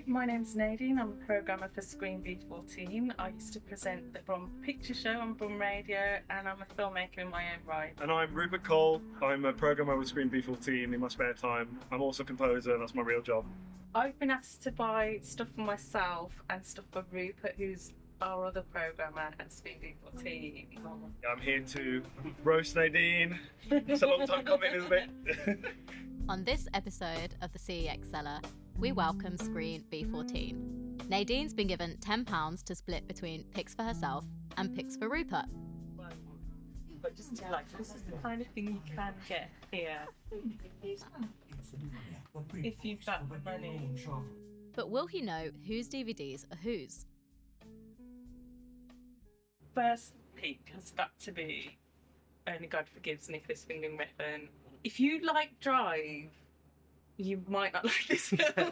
My name's Nadine. I'm a programmer for Screen B14. I used to present the Brum Picture Show on Brum Radio, and I'm a filmmaker in my own right. And I'm Rupert Cole. I'm a programmer with Screen B14 in my spare time. I'm also a composer, that's my real job. I've been asked to buy stuff for myself and stuff for Rupert, who's our other programmer at Screen B14. I'm here to roast Nadine. It's a long time coming, isn't it? On this episode of the Cex Cellar, we welcome Screen B14. Nadine's been given £10 to split between picks for herself and picks for Rupert. But just like, this is the kind of thing you can get here if you've got the money. But will he know whose DVDs are whose? First pick has got to be Only God Forgives, Nicholas Winding Refn. If you like Drive, you might not like this film.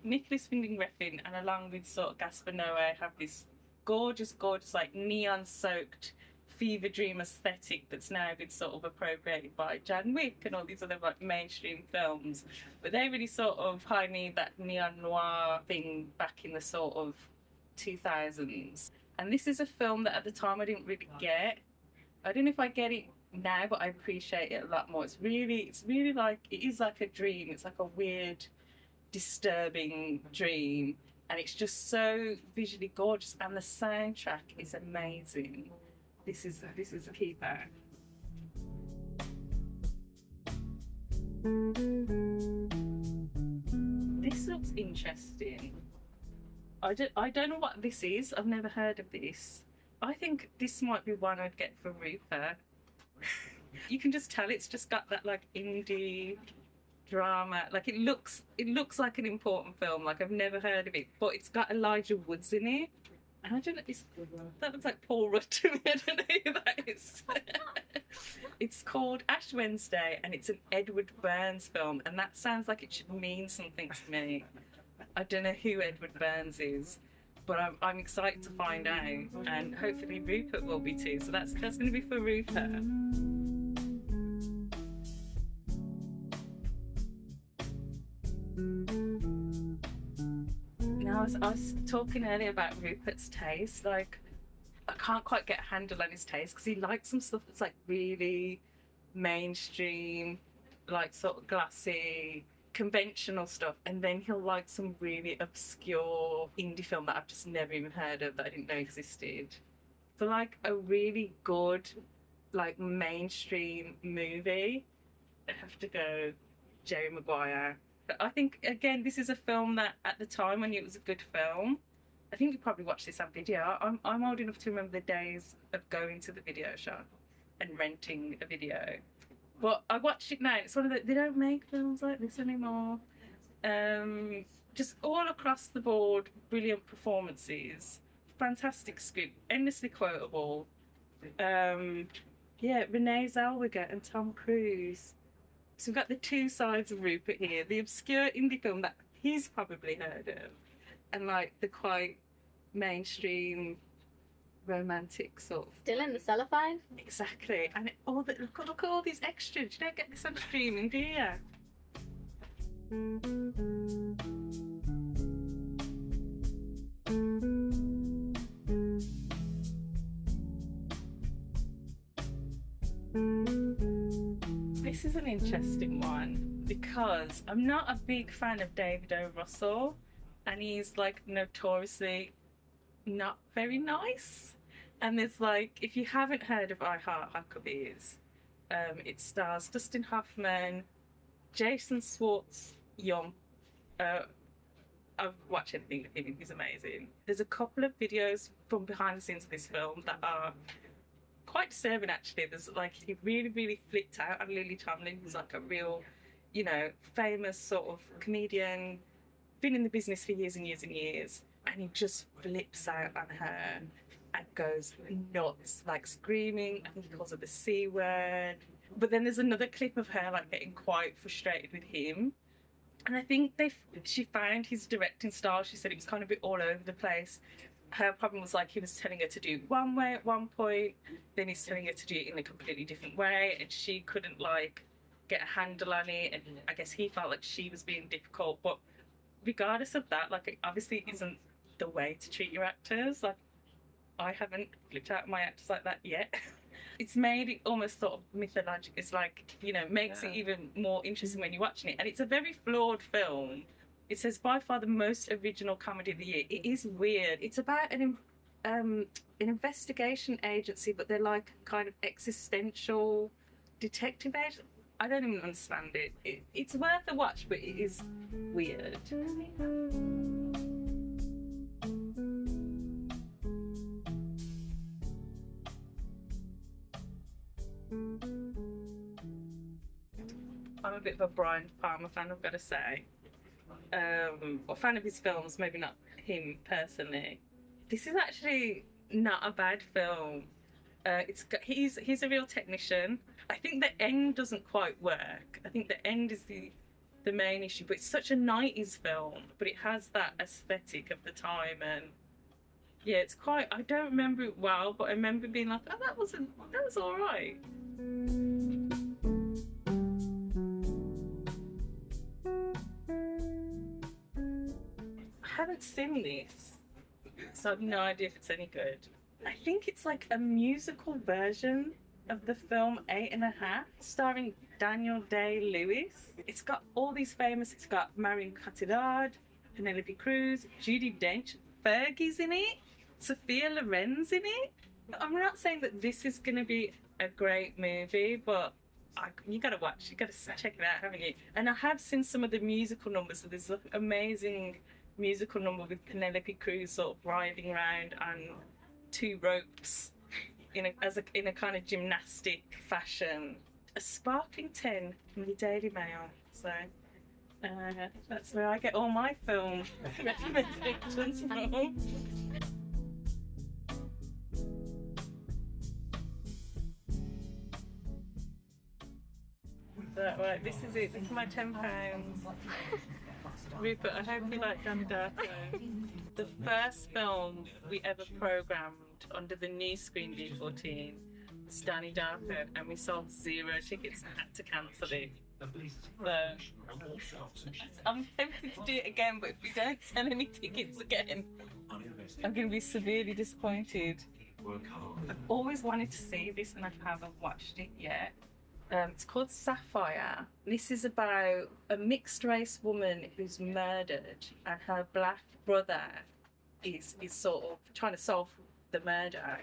Nicholas Winding Refn, and along with sort of Gaspar Noé, have this gorgeous, like neon-soaked fever dream aesthetic that's now been sort of appropriated by Jan Wick and all these other like mainstream films. But they really sort of pioneered that neon noir thing back in the sort of 2000s. And this is a film that at the time I didn't really get. I don't know if I get it now, but I appreciate it a lot more. It's really like, it is like a dream. It's like a weird, disturbing dream, and it's just so visually gorgeous, and the soundtrack is amazing. This is a keeper. This looks interesting. I don't know what this is. I've never heard of this. I think this might be one I'd get for Rupert. You can just tell it's just got that like indie drama. Like it looks like an important film. Like I've never heard of it, but it's got Elijah Woods in it. And I don't know, that looks like Paul Rudd to me. I don't know who that is. It's called Ash Wednesday, and it's an Edward Burns film, and that sounds like it should mean something to me. I don't know who Edward Burns is, but I'm excited to find out, and hopefully Rupert will be too. So that's going to be for Rupert. Now, I was talking earlier about Rupert's taste. Like, I can't quite get a handle on his taste because he likes some stuff that's like really mainstream, like sort of glassy, conventional stuff, and then he'll like some really obscure indie film that I've just never even heard of, that I didn't know existed. For like a really good like mainstream movie, I have to go Jerry Maguire. But I think again this is a film that at the time I knew it was a good film. I think you probably watched this on video. I'm old enough to remember the days of going to the video shop and renting a video. But I watched it now. It's one of the, they don't make films like this anymore. Just all across the board, brilliant performances, fantastic script, endlessly quotable. Renee Zellweger and Tom Cruise. So we've got the two sides of Rupert here: the obscure indie film that he's probably heard of, and like the quite mainstream romantic sort of. Still in the cellophane? Exactly. And look at all these extras. You don't get this on streaming, do you? This is an interesting one because I'm not a big fan of David O. Russell, and he's like notoriously not very nice. And there's like, if you haven't heard of I Heart Huckabees, it stars Dustin Hoffman, Jason Schwartz Young. I've watched anything with him, he's amazing. There's a couple of videos from behind the scenes of this film that are quite disturbing actually. There's like, he really flipped out on Lily Tomlin, who's like a real, famous sort of comedian, been in the business for years and years, and he just flips out on her and goes nuts, like screaming. I think he calls her the C word. But then there's another clip of her like getting quite frustrated with him. And I think she found his directing style. She said it was kind of a bit all over the place. Her problem was like he was telling her to do it one way at one point, then he's telling her to do it in a completely different way, and she couldn't like get a handle on it. And I guess he felt like she was being difficult. But regardless of that, like, it obviously isn't the way to treat your actors. Like, I haven't flipped out my actors like that yet. It's made it almost sort of mythological. It's like, makes it even more interesting when you're watching it. And it's a very flawed film. It says by far the most original comedy of the year. It is weird. It's about an investigation agency, but they're like kind of existential detective agent. I don't even understand it. It's worth a watch, but it is weird. I'm a bit of a Brian De Palma fan, I've got to say. A fan of his films, maybe not him personally. This is actually not a bad film. He's a real technician. I think the end doesn't quite work. I think the end is the main issue, but it's such a 90s film, but it has that aesthetic of the time, and yeah, it's quite, I don't remember it well, but I remember being like, oh, that was all right. I haven't seen this, so I have no idea if it's any good. I think it's like a musical version of the film 8½, starring Daniel Day-Lewis. It's got all these famous, it's got Marion Cotillard, Penelope Cruz, Judi Dench, Fergie's in it, Sophia Loren's in it. I'm not saying that this is going to be a great movie, but you got to watch, you got to check it out, haven't you? And I have seen some of the musical numbers, so there's an amazing musical number with Penelope Cruz sort of riding around on 2 ropes in a kind of gymnastic fashion. A sparkling 10 from the Daily Mail. So that's where I get all my film recommendations from. So, right, this is it. This is my £10. Rupert, I hope you like Donnie Darko. The first film we ever programmed under the new Screen B14 was Donnie Darko, and we sold 0 tickets and had to cancel it. So I'm tempted to do it again, but if we don't sell any tickets again, I'm going to be severely disappointed. I've always wanted to see this and I haven't watched it yet. It's called Sapphire. This is about a mixed race woman who's murdered, and her black brother is sort of trying to solve the murder.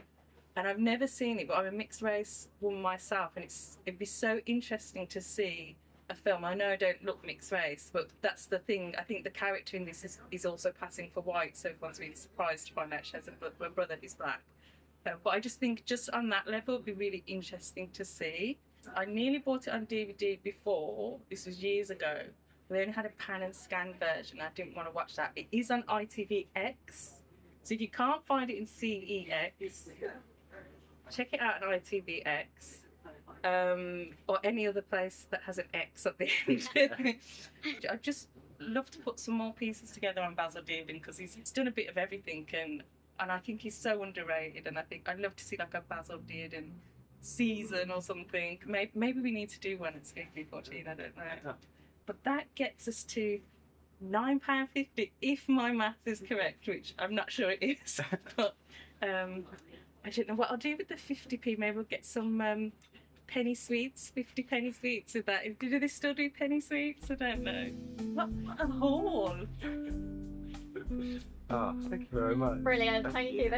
And I've never seen it, but I'm a mixed race woman myself, and it'd be so interesting to see a film. I know I don't look mixed race, but that's the thing. I think the character in this is also passing for white, so everyone's really surprised to find out she has a brother who's black. But I just think just on that level, it'd be really interesting to see. I nearly bought it on DVD before. This was years ago. They only had a pan and scan version. I didn't want to watch that. It is on ITVX. So if you can't find it in CEX, check it out on ITVX. Or any other place that has an X at the end. I'd just love to put some more pieces together on Basil Dearden, because he's done a bit of everything, and I think he's so underrated, and I think I'd love to see like a Basil Dearden season or something. Maybe we need to do one at Screen B14, I don't know. But that gets us to £9.50 if my math is correct, which I'm not sure it is. But I don't know what I'll do with the 50p. Maybe we'll get some penny sweets, 50 penny sweets with that. Do they still do penny sweets? I don't know. What a haul! Oh, thank you very much. Brilliant. Thank you.